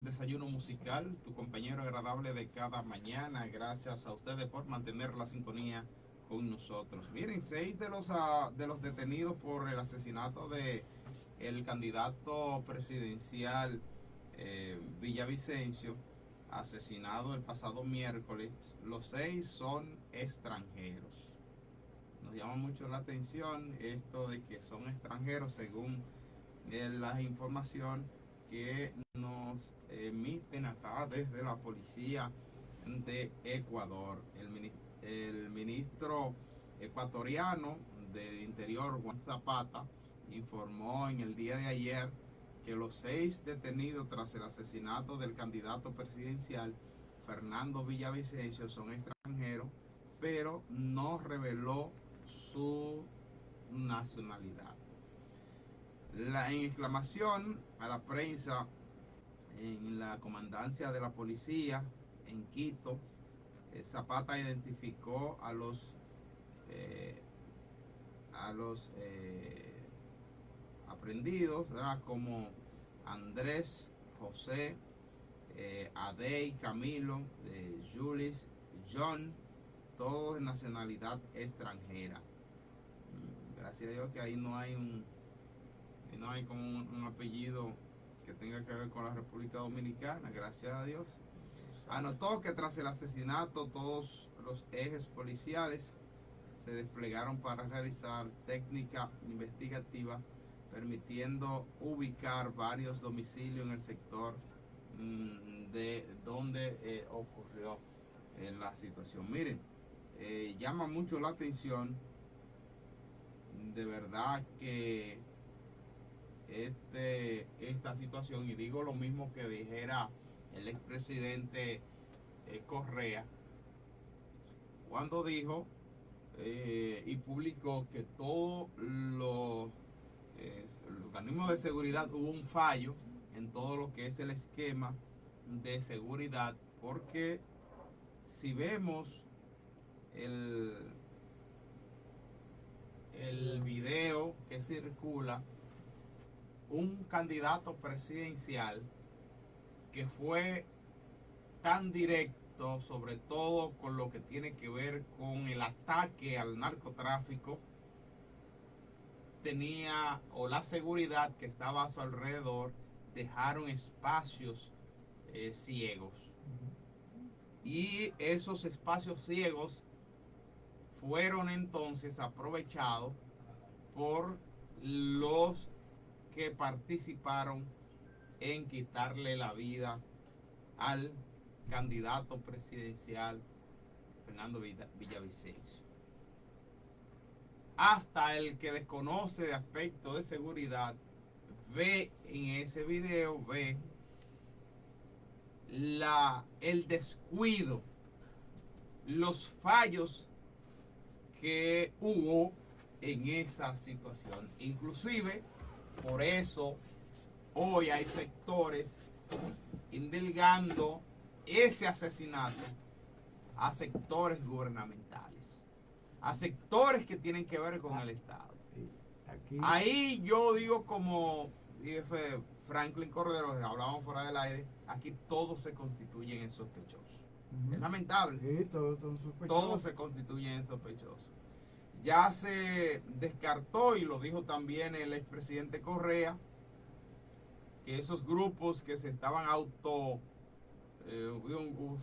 Desayuno musical, tu compañero agradable de cada mañana. Gracias a ustedes por mantener la sintonía con nosotros. Miren, 6 de los detenidos por el asesinato de el candidato presidencial Villavicencio, asesinado el pasado miércoles, los 6 son extranjeros. Nos llama mucho la atención esto de que son extranjeros según la información que nos emiten acá desde la policía de Ecuador. El ministro ecuatoriano del Interior, Juan Zapata, informó en el día de ayer que los 6 detenidos tras el asesinato del candidato presidencial Fernando Villavicencio son extranjeros, pero no reveló su nacionalidad. En exclamación a la prensa en la comandancia de la policía en Quito, Zapata identificó a los aprendidos, ¿verdad?, como Andrés, José, Adey, Camilo, Julis, John, todos de nacionalidad extranjera. Gracias a Dios que ahí no hay como un apellido que tenga que ver con la República Dominicana, gracias a Dios. Anotó que tras el asesinato todos los ejes policiales se desplegaron para realizar técnica investigativa, permitiendo ubicar varios domicilios en el sector de donde ocurrió la situación. Miren, llama mucho la atención, de verdad, que esta situación, y digo lo mismo que dijera el expresidente Correa, cuando dijo y publicó que todos los organismos de seguridad hubo un fallo en todo lo que es el esquema de seguridad, porque si vemos el video que circula, un candidato presidencial que fue tan directo, sobre todo con lo que tiene que ver con el ataque al narcotráfico, tenía, o la seguridad que estaba a su alrededor, dejaron espacios ciegos. Y esos espacios ciegos fueron entonces aprovechados por los que participaron en quitarle la vida al candidato presidencial Fernando Villavicencio. Hasta el que desconoce de aspecto de seguridad ve en ese video, ve el descuido, los fallos que hubo en esa situación. Inclusive, por eso hoy hay sectores indilgando ese asesinato a sectores gubernamentales, a sectores que tienen que ver con el Estado. Ahí yo digo, como dice Franklin Cordero, hablábamos fuera del aire, aquí todos se constituyen en sospechosos. Es lamentable. Sí, todos se constituyen en sospechosos. Ya se descartó, y lo dijo también el expresidente Correa, que esos grupos que se estaban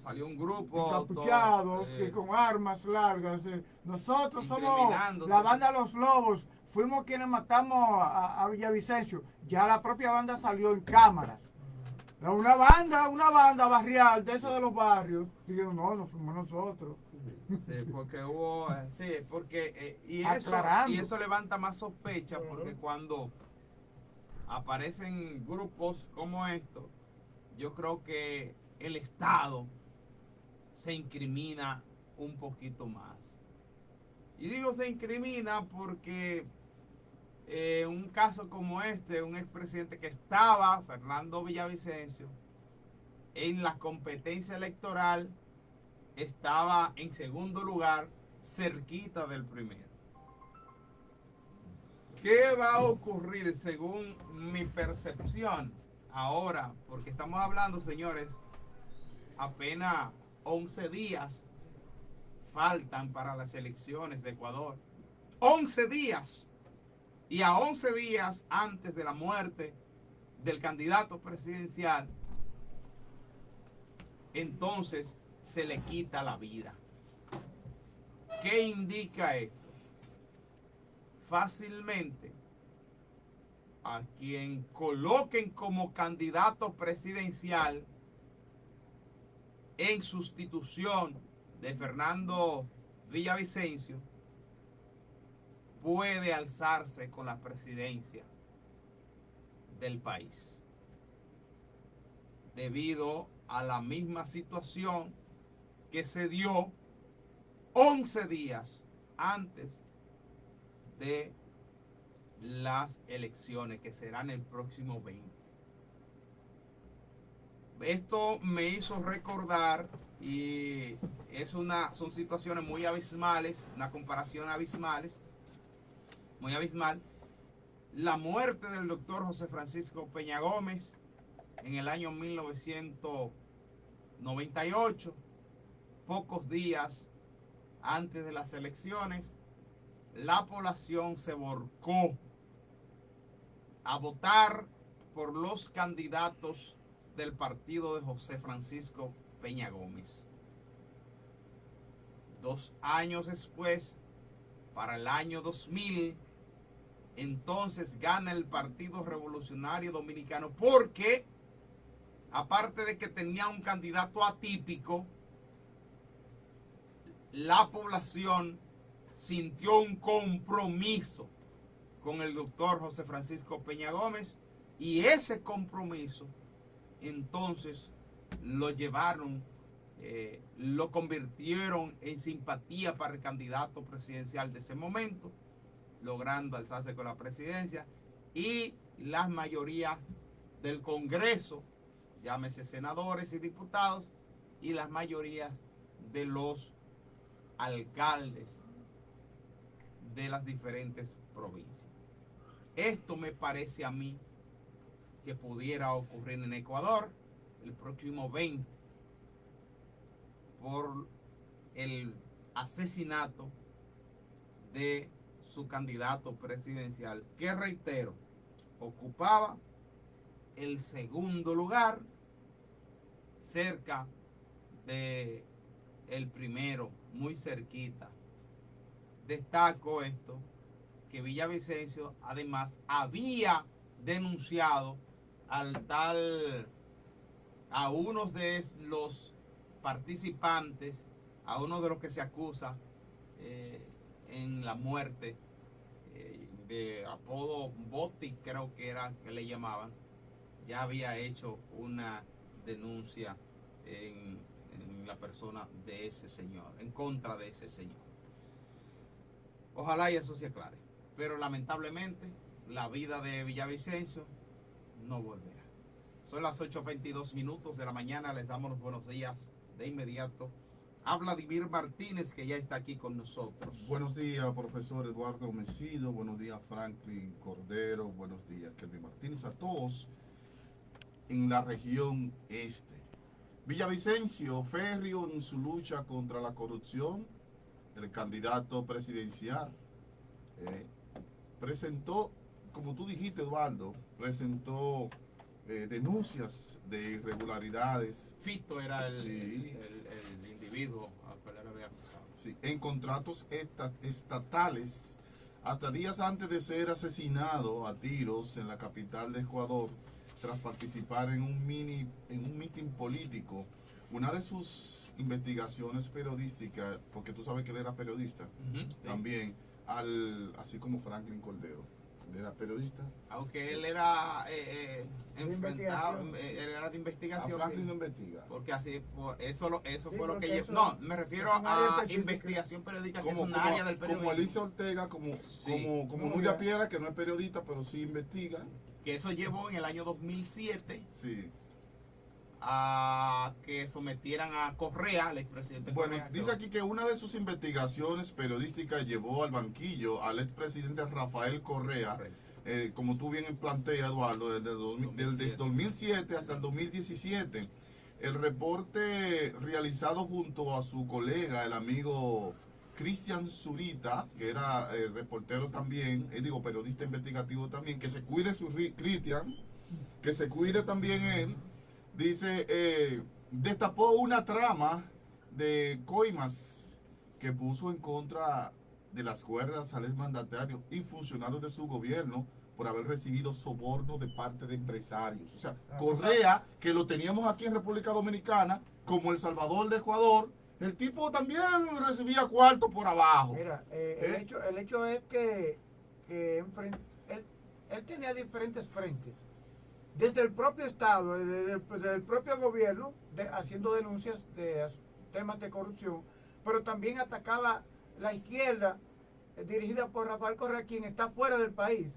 salió un grupo encapuchados, que con armas largas. Nosotros somos la banda Los Lobos, fuimos quienes matamos a Villavicencio. Ya la propia banda salió en cámaras. Una banda barrial de esos de los barrios. Dijeron, no fuimos nosotros. Sí, porque hubo, y eso levanta más sospecha, porque cuando aparecen grupos como estos, yo creo que el Estado se incrimina un poquito más. Y digo se incrimina porque un caso como este, un expresidente que estaba, Fernando Villavicencio, en la competencia electoral, estaba en segundo lugar, cerquita del primero. ¿Qué va a ocurrir según mi percepción? ahora, porque estamos hablando, señores, apenas 11 días faltan para las elecciones de Ecuador. 11 días. Y a 11 días antes de la muerte del candidato presidencial, entonces se le quita la vida. ¿Qué indica esto? Fácilmente, a quien coloquen como candidato presidencial en sustitución de Fernando Villavicencio, puede alzarse con la presidencia del país, debido a la misma situación que se dio 11 días antes de las elecciones, que serán el próximo 20. Esto me hizo recordar, y son situaciones muy abismales, una comparación muy abismal, la muerte del doctor José Francisco Peña Gómez en el año 1998, pocos días antes de las elecciones. La población se volcó a votar por los candidatos del partido de José Francisco Peña Gómez. 2 años después, para el año 2000, entonces gana el Partido Revolucionario Dominicano, porque aparte de que tenía un candidato atípico, la población sintió un compromiso con el doctor José Francisco Peña Gómez, y ese compromiso entonces lo llevaron, lo convirtieron en simpatía para el candidato presidencial de ese momento, logrando alzarse con la presidencia, y las mayorías del Congreso, llámese senadores y diputados, y las mayorías de los alcaldes de las diferentes provincias. Esto me parece a mí que pudiera ocurrir en Ecuador el próximo 20 por el asesinato de su candidato presidencial, que, reitero, ocupaba el segundo lugar cerca de el primero, muy cerquita. Destaco esto, que Villavicencio además había denunciado a unos de los participantes, a uno de los que se acusa en la muerte, de apodo Botti, creo que era que le llamaban. Ya había hecho una denuncia en la persona de ese señor, en contra de ese señor. Ojalá y eso se aclare, pero lamentablemente la vida de Villavicencio no volverá. Son las 8:22 de la mañana. Les damos los buenos días de inmediato a Vladimir Martínez, que ya está aquí con nosotros. Buenos días, profesor Eduardo Mesido. Buenos días, Franklin Cordero. Buenos días, Kelvin Martínez. A todos en la región este. Villavicencio, férreo en su lucha contra la corrupción, el candidato presidencial presentó, como tú dijiste, Eduardo, presentó denuncias de irregularidades. Fito era el individuo al cual él había acusado. Sí, en contratos estatales, hasta días antes de ser asesinado a tiros en la capital de Ecuador, tras participar en un mitin político. Una de sus investigaciones periodísticas, porque tú sabes que él era periodista, Sí. También, así como Franklin Cordero, él era periodista. Aunque él era enfrentado, él era de investigación. A Franklin no investiga. Porque así, eso Sí, fue lo que eso- no, me refiero es un área a específica. investigación periodística, que es un área del periodismo. Como Elisa Ortega, como Muy Nuria bien. Piera, que no es periodista, pero sí investiga. Que eso llevó en el año 2007 Sí. a que sometieran a Correa, al expresidente Bueno, Correa. dice aquí que una de sus investigaciones periodísticas llevó al banquillo al expresidente Rafael Correa, Correcto. como tú bien planteas, Eduardo, desde 2007 hasta el 2017. El reporte realizado junto a su colega, el amigo Cristian Zurita, que era reportero también, periodista investigativo también, que se cuide su Cristian, que se cuide también él, dice, destapó una trama de coimas que puso en contra de las cuerdas al exmandatario y funcionarios de su gobierno por haber recibido soborno de parte de empresarios. O sea, Correa, que lo teníamos aquí en República Dominicana, como El Salvador de Ecuador, el tipo también recibía cuarto por abajo. Mira, el hecho es que él tenía diferentes frentes. Desde el propio Estado, desde el propio gobierno, haciendo denuncias de temas de corrupción, pero también atacaba la izquierda dirigida por Rafael Correa, quien está fuera del país,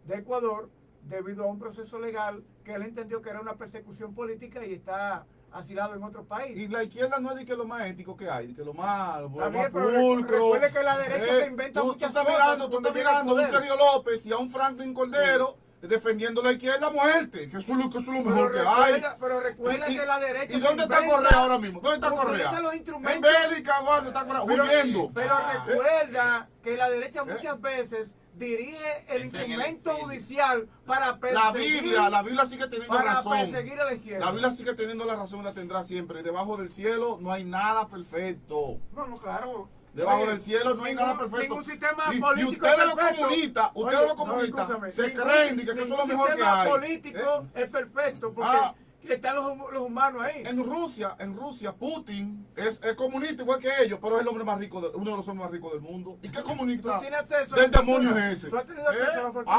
de Ecuador, debido a un proceso legal que él entendió que era una persecución política y está asilado en otro país. Y la izquierda no es de que lo más ético que hay, de que lo más pulcro. Recuerde que la derecha se inventa muchas cosas. Tú estás mirando a un Sergio López y a un Franklin Cordero defendiendo la izquierda a muerte, que eso es lo mejor que hay. Pero recuerda que la derecha ¿Y dónde está Correa ahora mismo? ¿Dónde está Correa? Los instrumentos, en Bélgica, ¿dónde está Correa? Huyendo. Pero recuerda que la derecha muchas veces dirige el instrumento judicial para perseguir. La Biblia sigue teniendo razón. Perseguir a la izquierda. La Biblia sigue teniendo la razón y la tendrá siempre. Y debajo del cielo no hay nada perfecto. No, claro. Debajo del cielo no hay nada perfecto. Ningún sistema político. Y ustedes los comunistas, se creen que eso es lo mejor que hay. El sistema político es perfecto porque están los humanos ahí. En Rusia, Putin es comunista igual que ellos, pero es el hombre más rico, uno de los hombres más ricos del mundo. ¿Y qué comunista? ¿Tú tienes acceso ¿Del demonio es ese? ¿Tú has tenido acceso a la fortuna?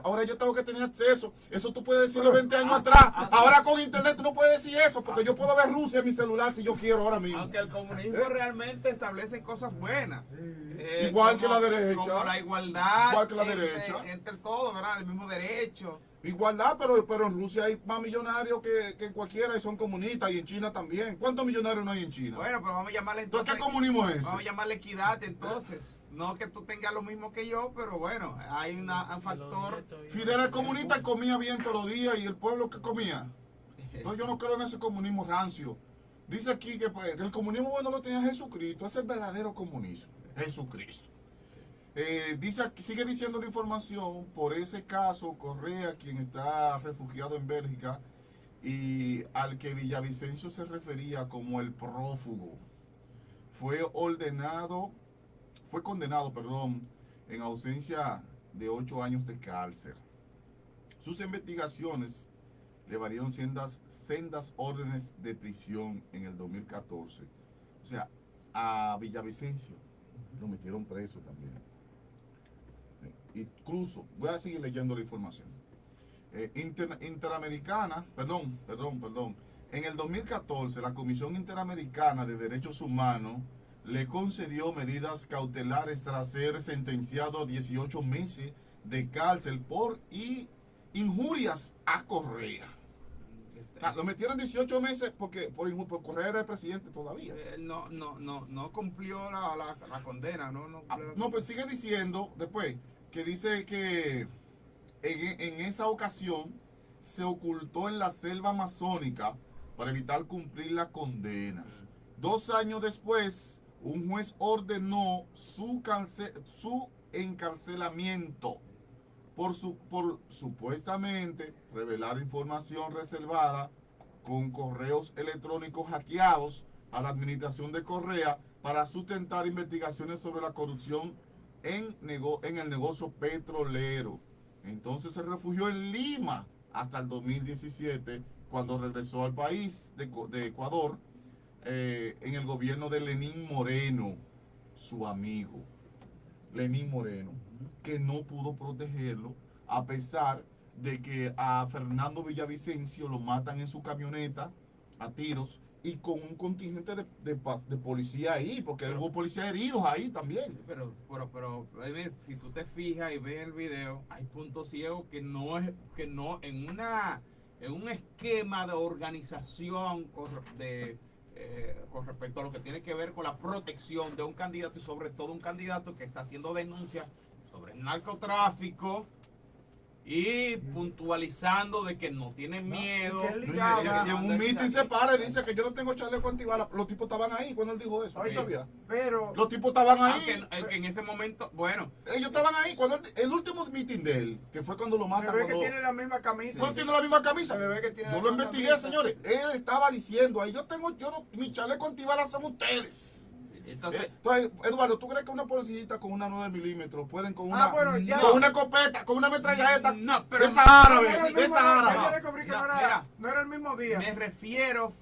Ahora yo tengo que tener acceso. Eso tú puedes decirlo 20 años atrás. Ahora con internet tú no puedes decir eso, porque yo puedo ver Rusia en mi celular si yo quiero ahora mismo. Aunque el comunismo realmente establece cosas buenas. Igual que la derecha. Como la igualdad. Igual que la derecha. Entre todos, ¿verdad? El mismo derecho. Igualdad, pero en Rusia hay más millonarios que en cualquiera y son comunistas, y en China también. ¿Cuántos millonarios no hay en China? Bueno, pues vamos a llamarle entonces. ¿Qué comunismo es ese? Vamos a llamarle equidad entonces. No que tú tengas lo mismo que yo, pero bueno, hay un factor. Fidel es comunista y comía bien todos los días, y el pueblo que comía. Entonces yo no creo en ese comunismo rancio. Dice aquí que el comunismo bueno lo tenía Jesucristo, es el verdadero comunismo, Jesucristo. Sigue diciendo la información, por ese caso, Correa, quien está refugiado en Bélgica, y al que Villavicencio se refería como el prófugo, fue condenado, en ausencia de 8 años de cárcel. Sus investigaciones le valieron sendas órdenes de prisión en el 2014. O sea, a Villavicencio lo metieron preso también. Incluso, voy a seguir leyendo la información. Interamericana, perdón. En el 2014, la Comisión Interamericana de Derechos Humanos le concedió medidas cautelares tras ser sentenciado a 18 meses de cárcel por injurias a Correa. Lo metieron 18 meses porque por Correa era el presidente todavía. No cumplió la condena. No, pues sigue diciendo después que dice que en esa ocasión se ocultó en la selva amazónica para evitar cumplir la condena. 2 años después, un juez ordenó su encarcelamiento por supuestamente revelar información reservada con correos electrónicos hackeados a la administración de Correa para sustentar investigaciones sobre la corrupción en el negocio petrolero. Entonces se refugió en Lima hasta el 2017, cuando regresó al país de Ecuador, en el gobierno de Lenín Moreno, su amigo. Lenín Moreno, que no pudo protegerlo, a pesar de que a Fernando Villavicencio lo matan en su camioneta a tiros, y con un contingente de policía ahí, porque hubo policías heridos ahí también. Pero si tú te fijas y ves el video, hay puntos ciegos que no en un esquema de organización con respecto a lo que tiene que ver con la protección de un candidato, y sobre todo un candidato que está haciendo denuncias sobre el narcotráfico y puntualizando de que no tienen miedo. Y en un meeting se para y dice que yo no tengo chaleco antibalas. Los tipos estaban ahí cuando él dijo eso. Oye, ¿Sabía? pero Los tipos estaban ahí. Que en ese momento, bueno. Ellos estaban ahí. Cuando el último meeting de él, que fue cuando lo se matan. ve Cuando, que tiene la misma camisa. no tiene la misma camisa. Se ve que tiene Yo la lo misma investigué, camisa. señores. Él estaba diciendo ahí, mi chaleco antibalas son ustedes. Entonces, Eduardo, ¿tú crees que una policita con una 9 milímetros pueden con bueno, ya. con una escopeta, con una metralleta? no, De pero esa árabe, No era el de mismo esa día, árabe. yo descubrí que no era el mismo día. me refiero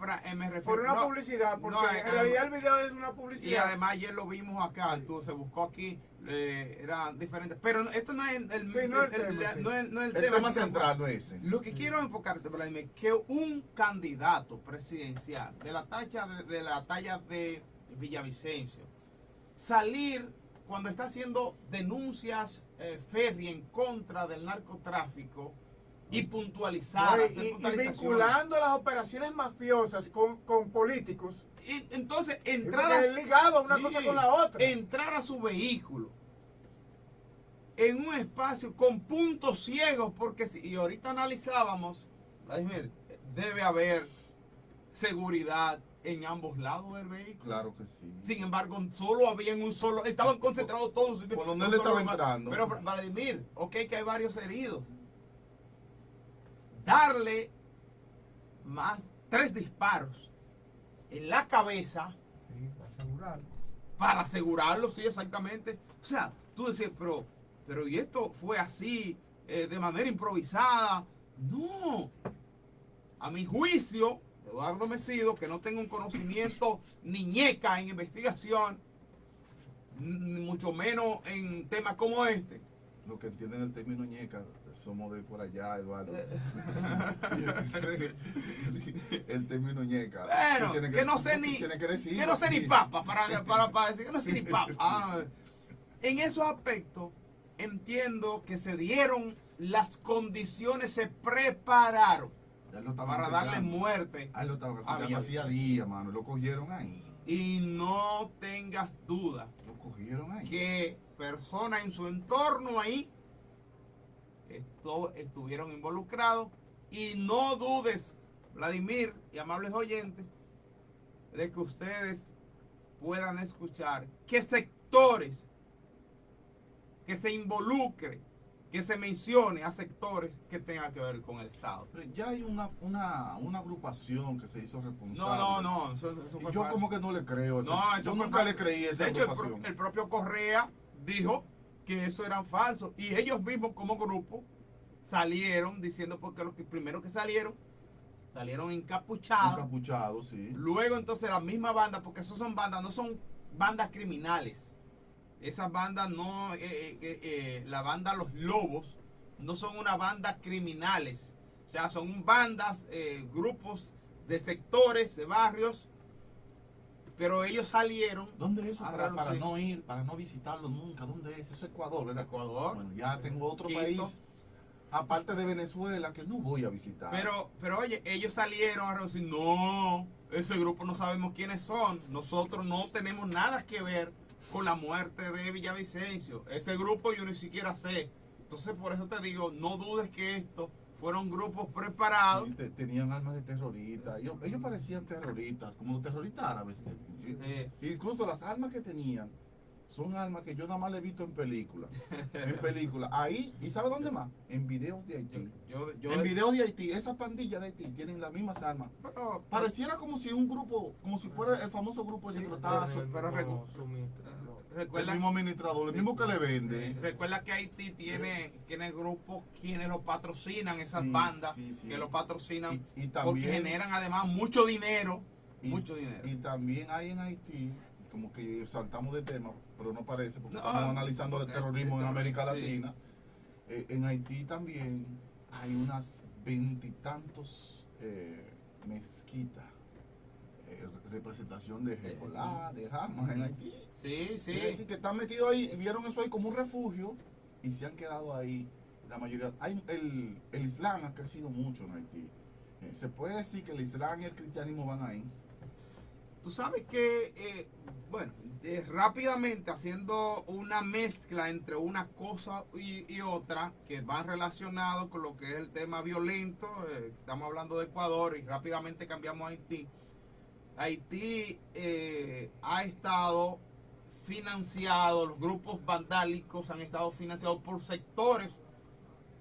Por una no, publicidad, porque no, en realidad el video es una y publicidad. además ayer lo vimos acá, se buscó aquí, era diferente. Pero esto no es el, Sí, no es el tema, sí. no es el El tema tema que central no es ese. Lo que quiero enfocarte, Vladimir, que un candidato presidencial de la talla de Villavicencio salir cuando está haciendo denuncias férreas en contra del narcotráfico y puntualizar, No, hacer y puntualizaciones. vinculando las operaciones mafiosas con políticos. Y entonces Porque es ligado una cosa con la otra. entrar a su vehículo en un espacio con puntos ciegos, porque y ahorita analizábamos, Vladimir, debe haber seguridad en ambos lados del vehículo. Claro que sí. Sin embargo, solo habían estaban concentrados todos. Por donde él estaba entrando. Pero Vladimir, ok, que hay varios heridos. Darle más 3 disparos en la cabeza Sí, para asegurarlo. para asegurarlo, sí, exactamente. O sea, tú decías, pero ¿y esto fue así, de manera improvisada? No. A mi juicio, Eduardo Mesido, que no tengo un conocimiento ni ñeca en investigación, mucho menos en temas como este. Lo que entienden el término ñeca, somos de por allá, Eduardo. El término ñeca. Bueno, Tiene que no sé ni, tiene que decir, que no sé ni sí. papa, para decir que no sé ni papa. Sí. Ah, en esos aspectos, entiendo que se dieron las condiciones, se prepararon Ya lo estaban para darle acechando. muerte. Ahí lo estaban a acechando hacía Villavicencio. días, mano. Lo cogieron ahí. Y no tengas duda Lo cogieron ahí. que personas en su entorno ahí estuvieron involucrados. Y no dudes, Vladimir y amables oyentes, de que ustedes puedan escuchar que sectores, que se involucre, que se mencione a sectores que tengan que ver con el Estado. Pero ya hay una agrupación que se hizo responsable. No, eso Y fue yo falso. como que no le creo. No, eso yo fue nunca falso. le creí a esa De hecho, agrupación. el propio Correa dijo que eso eran falsos. Y ellos mismos como grupo salieron diciendo, porque los primeros que salieron encapuchados. Encapuchado, sí. Luego entonces la misma banda, porque esos son bandas, no son bandas criminales. Esas bandas no, la banda Los Lobos, no son una banda criminales. O sea, son bandas, grupos de sectores, de barrios, pero ellos salieron. ¿Dónde es eso? a Para relucir. no ir, para no visitarlo nunca. ¿Dónde es? Eso es Ecuador, ¿verdad? Ecuador. Bueno, ya tengo otro Quito. país, aparte de Venezuela, que no voy a visitar. Pero oye, ellos salieron a decir, no, ese grupo no sabemos quiénes son. Nosotros no tenemos nada que ver con la muerte de Villavicencio. Ese grupo yo ni siquiera sé. Entonces por eso te digo, no dudes que estos fueron grupos preparados. Sí, tenían armas de terroristas. Ellos parecían terroristas, como los terroristas árabes. Incluso las armas que tenían son armas que yo nada más le he visto en películas. En películas. Ahí, ¿y sabe dónde más? En videos de Haití. En videos de Haití, esas pandillas de Haití tienen las mismas armas. Pareciera como si un grupo, como si fuera el famoso grupo de secretazo. pero El recuerda, mismo administrador, el mismo que le vende. recuerda que Haití tiene grupos quienes lo patrocinan, esas Sí, bandas sí, sí. que lo patrocinan, Y porque también, generan además mucho dinero. y también hay en Haití, como que saltamos de tema, pero no parece, porque No, estamos analizando el porque terrorismo en América sí. Latina. En Haití también hay unas 20 y tantos mezquitas, representación de Hezbollah, de Hamas en Haití. Sí, sí. En Haití, que están metidos ahí, vieron eso ahí como un refugio y se han quedado ahí. La mayoría, el Islam ha crecido mucho en Haití. Se puede decir que el Islam y el cristianismo van ahí. tú sabes que, rápidamente haciendo una mezcla entre una cosa y otra que van relacionados con lo que es el tema violento, estamos hablando de Ecuador y rápidamente cambiamos a Haití. Haití ha estado financiado, los grupos vandálicos han estado financiados por sectores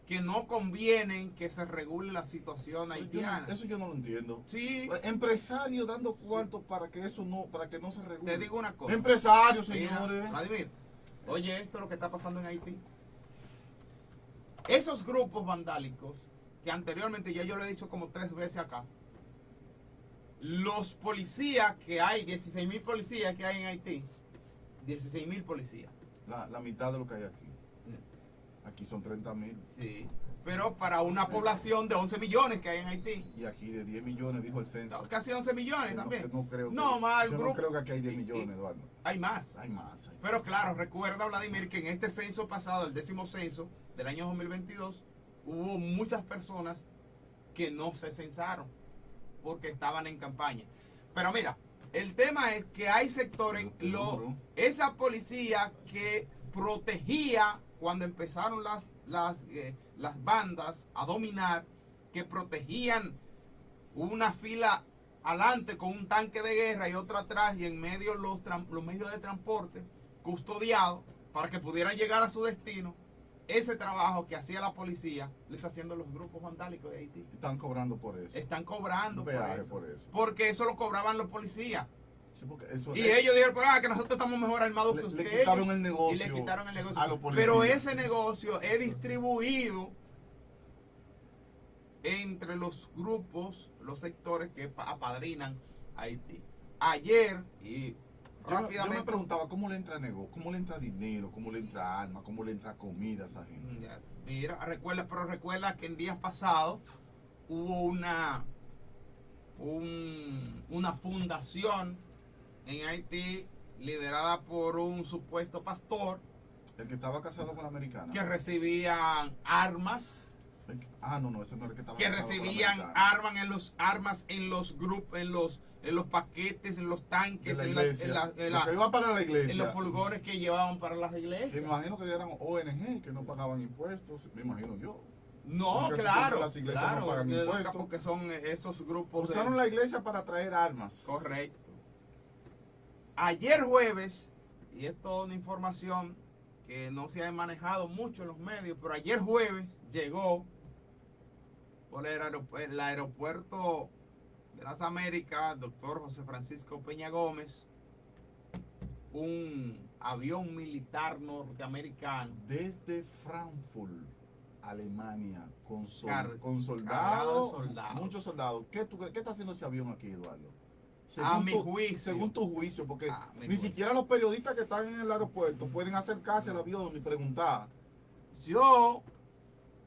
que no convienen que se regule la situación haitiana. Eso yo no lo entiendo. Sí. Empresarios dando cuartos para que no se regule. Te digo una cosa. Empresarios, señores. Vladimir, oye, esto es lo que está pasando en Haití. Esos grupos vandálicos, que anteriormente ya yo lo he dicho como 3 veces acá, los policías que hay, 16,000 policías que hay en Haití, 16,000 policías. La mitad de lo que hay aquí. Aquí son 30,000. Sí, pero para una población de 11 millones que hay en Haití. Y aquí de 10 millones, dijo el censo. No, casi 11 millones también. No creo más el yo grupo. no creo que aquí hay 10 millones, Eduardo. Hay más. Hay más. Pero claro, recuerda, Vladimir, que en este censo pasado, el 10º censo del año 2022, hubo muchas personas que no se censaron porque estaban en campaña. Pero mira, el tema es que hay sectores, esa policía que protegía cuando empezaron las bandas a dominar, que protegían una fila adelante con un tanque de guerra y otro atrás y en medio los medios de transporte custodiados para que pudieran llegar a su destino. Ese trabajo que hacía la policía lo está haciendo los grupos vandálicos de Haití. Están cobrando por eso. Están cobrando por eso. Porque eso lo cobraban los policías. Sí, eso y ellos dijeron, que nosotros estamos mejor armados que ustedes. Le quitaron el negocio. Y le quitaron el negocio. A los policías. Pero ese negocio es distribuido entre los grupos, los sectores que apadrinan a Haití. Ayer, y rápidamente. Yo me preguntaba cómo le entra negocio, cómo le entra dinero, cómo le entra armas, cómo le entra comida a esa gente. Mira, recuerda que en días pasados hubo una fundación en Haití liderada por un supuesto pastor. El que estaba casado con la americana. Que recibían armas. No, ese no era el que estaba que casado recibían con la armas en los grupos, en los paquetes, en los tanques, que iba para la iglesia. En los furgones que llevaban para las iglesias. Me imagino que eran ONG que no pagaban impuestos, me imagino yo. No, claro, las iglesias no pagan impuestos. Porque son esos grupos. Usaron la iglesia para traer armas. Correcto. Ayer jueves, y esto es una información que no se ha manejado mucho en los medios, pero ayer jueves llegó por el aeropuerto de las Américas, doctor José Francisco Peña Gómez, un avión militar norteamericano. Desde Frankfurt, Alemania, con soldados. Muchos soldados. ¿Qué está haciendo ese avión aquí, Eduardo? Según tu juicio, porque ni siquiera los periodistas que están en el aeropuerto pueden acercarse al avión y preguntar. Yo,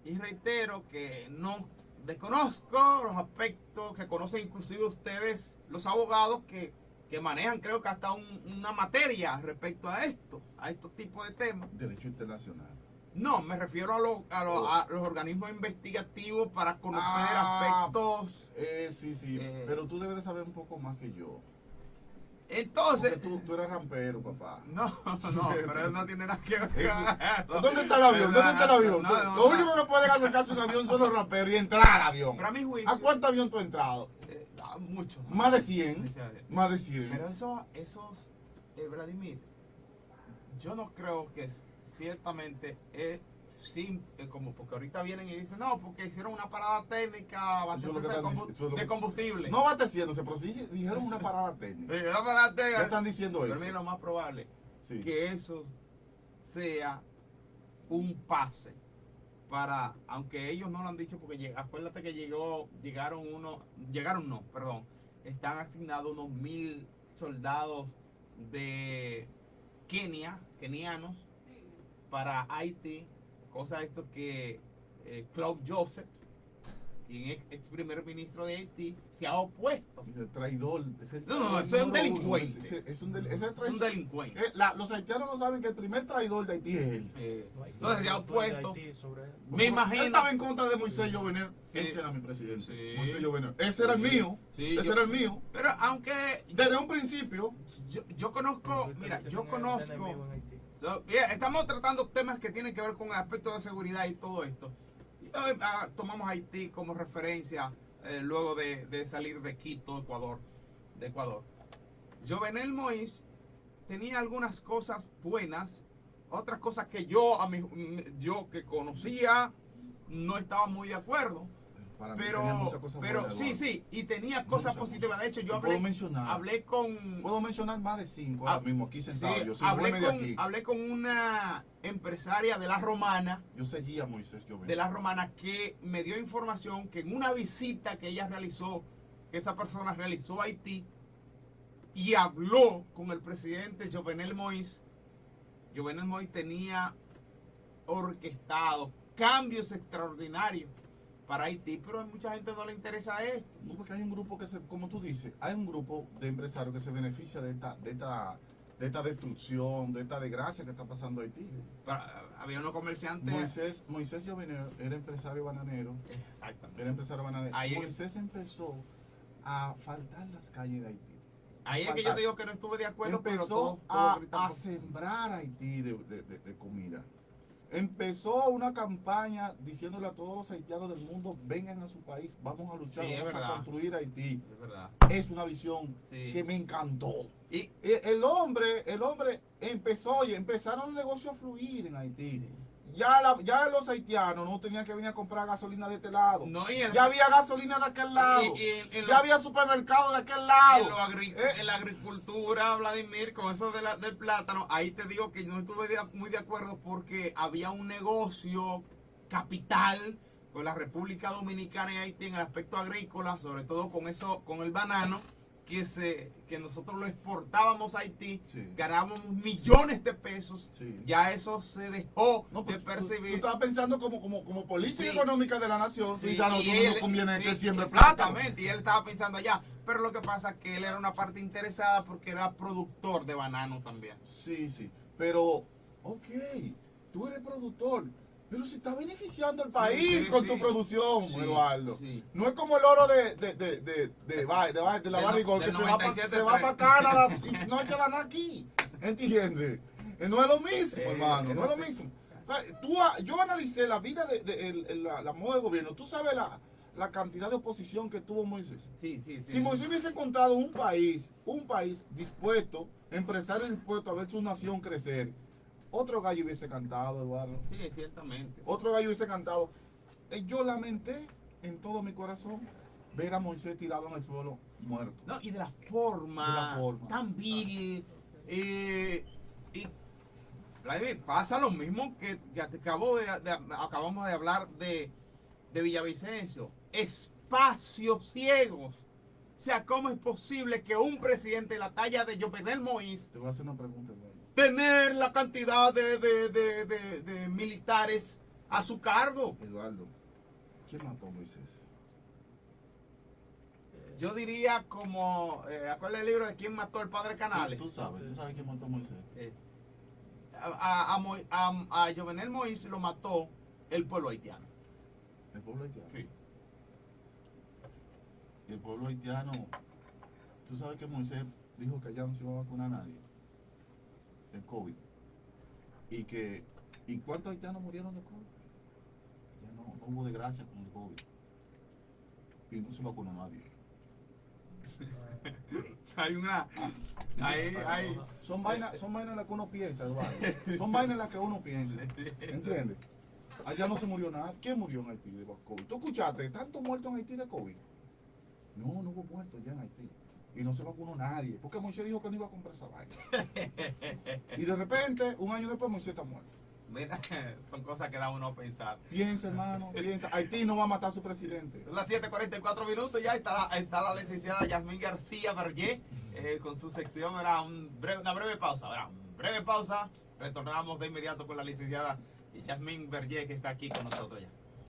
y reitero que no desconozco los aspectos que conocen inclusive ustedes, los abogados que manejan, creo que hasta una materia respecto a estos tipos de temas. Derecho internacional. No, me refiero a los organismos investigativos para conocer aspectos. Sí, pero tú debes de saber un poco más que yo. Entonces. Tú eres rampero, papá. No, pero eso no tiene nada que ver. ¿Dónde está el avión? Lo único que pueden acercarse a un avión son los ramperos y entrar al avión. Pero a mi juicio. ¿A cuántos aviones tú has entrado? Muchos. Más de 100. Más de 100. Pero esos Vladimir, yo no creo que ciertamente es como porque ahorita vienen y dicen no, porque hicieron una parada técnica de combustible. No abasteciéndose, pero sí dijeron una parada técnica. ¿Qué están diciendo eso? Pero mira, lo más probable que eso sea un pase para, aunque ellos no lo han dicho, porque acuérdate que están asignados unos 1,000 soldados de kenianos para Haití, cosa esto que Claude Joseph quien es ex primer ministro de Haití, se ha opuesto. El traidor. No, eso es un delincuente. Ese Un delincuente. Los haitianos no saben que el primer traidor de Haití es él. Entonces se ha opuesto. Me Él imagino. estaba en contra de Moisés Jovenel. Sí. Ese era mi presidente. Sí. Moisés Jovenel. Ese era el mío. Sí, Ese era el mío. Pero aunque Desde un principio. yo conozco, mira, yo conozco. Estamos tratando temas que tienen que ver con el aspecto de seguridad y todo esto. Y hoy tomamos Haití como referencia luego de salir de Quito, de Ecuador. Jovenel Moïse tenía algunas cosas buenas, otras cosas que yo que conocía no estaba muy de acuerdo. Para mí tenía muchas cosas buenas, sí, Eduardo. sí, y tenía cosas positivas. De hecho, yo puedo mencionar. hablé con... Puedo mencionar más de 5 ahora mismo aquí sentado. Sí, Yo sin moverme de aquí. hablé con una empresaria de La Romana, Yo seguía a Moisés Jovenel. de La Romana, que me dio información que en una visita que ella realizó, que esa persona realizó a Haití, y habló con el presidente Jovenel Moïse. Jovenel Moïse tenía orquestado cambios extraordinarios para Haití, pero a mucha gente no le interesa esto. No, porque hay un grupo como tú dices, hay un grupo de empresarios que se beneficia de esta destrucción, de esta desgracia que está pasando Haití. Había unos comerciantes. Moisés Jovenel era empresario bananero. Exactamente. Era empresario bananero. Ahí- Moisés empezó a faltar las calles de Haití. Ahí es que yo te digo que no estuve de acuerdo, pero Empezó todo a gritando. sembrar Haití de comida. Empezó una campaña diciéndole a todos los haitianos del mundo, vengan a su país, vamos a luchar, Sí, es vamos a verdad. construir Haití. Es verdad. Es una visión Sí. que me encantó. Y El hombre empezó y empezaron los negocios a fluir en Haití. Ya los haitianos no tenían que venir a comprar gasolina de este lado. no, Ya había gasolina de aquel lado. Ya había supermercado de aquel lado. en la agricultura, Vladimir, con eso del plátano, ahí te digo que no estuve muy de acuerdo porque había un negocio capital con la República Dominicana y Haití en el aspecto agrícola, sobre todo con el banano, que nosotros lo exportábamos a Haití, Sí. ganábamos millones de pesos. Sí. Ya eso se dejó No, de pues, percibir. tú estabas pensando como política Sí. económica de la nación. Sí, y ya no, y no él- nos conviene sí, que él siembre plátano. exactamente, y él estaba pensando allá. Pero lo que pasa es que él era una parte interesada porque era productor de banano también. Sí, sí. Pero, ok, tú eres productor. Pero se está beneficiando el país sí, con sí. tu producción, Sí, Eduardo. sí. No es como el oro de la Barrigol, que del se va 97.3. para Canadá y no hay que ganar aquí. ¿Entiendes? No es lo mismo, hermano, no es lo sí. mismo. O sea, yo analicé la vida la moda de gobierno. Tú sabes la cantidad de oposición que tuvo Moisés. Sí, sí, sí. Si Moisés hubiese encontrado un país dispuesto, empresarios dispuestos a ver su nación crecer, otro gallo hubiese cantado, Eduardo. Sí, ciertamente. Otro gallo hubiese cantado. Yo lamenté en todo mi corazón ver a Moisés tirado en el suelo muerto. No, y de la forma, De la forma. tan vil. Y Vladimir, pasa lo mismo que acabamos de hablar de Villavicencio. Espacios ciegos. O sea, ¿cómo es posible que un presidente de la talla de Jovenel Moïse Te voy a hacer una pregunta, Eduardo. tener la cantidad de militares a su cargo? Eduardo, ¿quién mató a Moisés? Yo diría como, ¿cuál es el libro de quién mató al padre Canales? Tú sabes quién mató a Moisés. A Jovenel Moïse lo mató el pueblo haitiano. El pueblo haitiano. Sí. Y el pueblo haitiano, tú sabes que Moisés dijo que allá no se iba a vacunar a nadie. El COVID. ¿Y cuántos haitianos murieron de COVID? Ya no hubo desgracia con el COVID. Y no se vacunó nadie. Hay Son vainas en las que uno piensa, Eduardo. Son vainas en las que uno piensa. ¿Entiendes? Allá no se murió nada. ¿Quién murió en Haití de COVID? ¿Tú escuchaste tantos muertos en Haití de COVID? No hubo muertos ya en Haití. Y no se vacunó nadie. Porque Moisés dijo que no iba a comprar esa vaina. Y de repente, un año después, Moisés está muerto. Mira, son cosas que da uno a pensar. Piensa, hermano, piensa. Haití no va a matar a su presidente. Son las 7:44 minutos, ya está la licenciada Yasmín García Berger con su sección. Era una breve pausa, retornamos de inmediato con la licenciada Yasmín Berger, que está aquí con nosotros ya.